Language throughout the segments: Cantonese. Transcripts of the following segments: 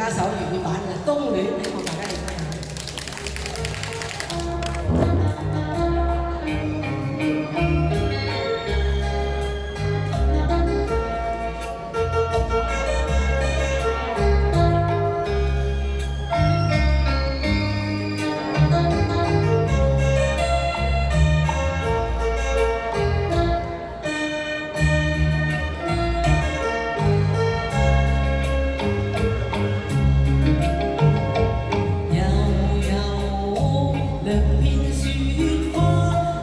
加首粵語版嘅《冬戀》，希望大家嚟聽下。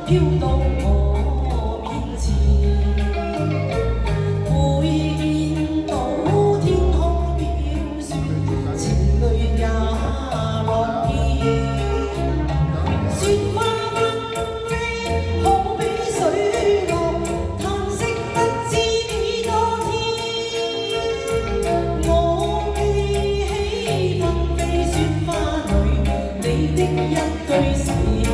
飄到我面前，會見到天空飄雪，情侶也樂見。雪花紛飛，好比水落，嘆息不知幾多天。我記起紛飛雪花裏，你的一句誓言。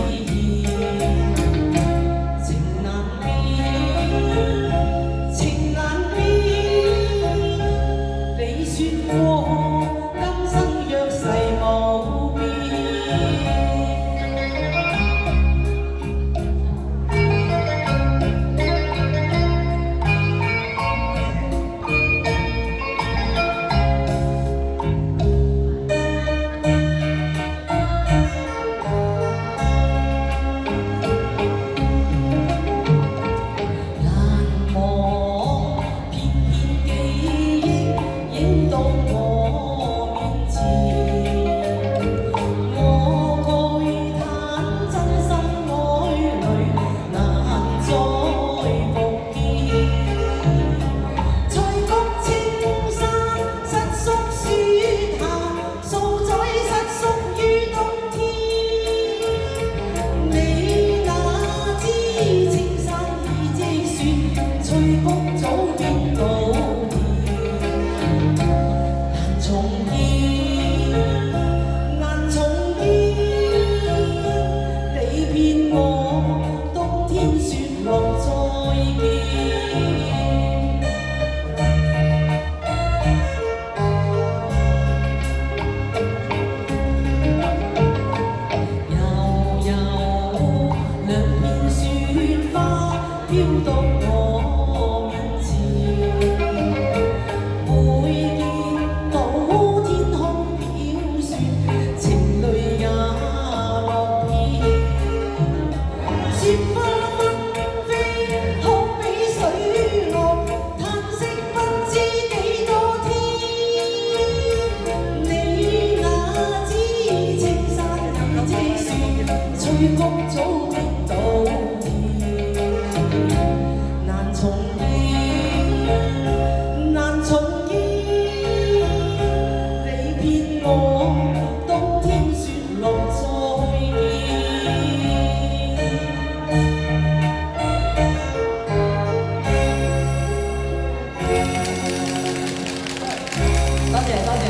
飄到我面前，會見到天空飄雪，情侶也樂見。雪花紛飛，好比水落，嘆息不知幾多天。你那知青山已積雪，翠谷早跌倒。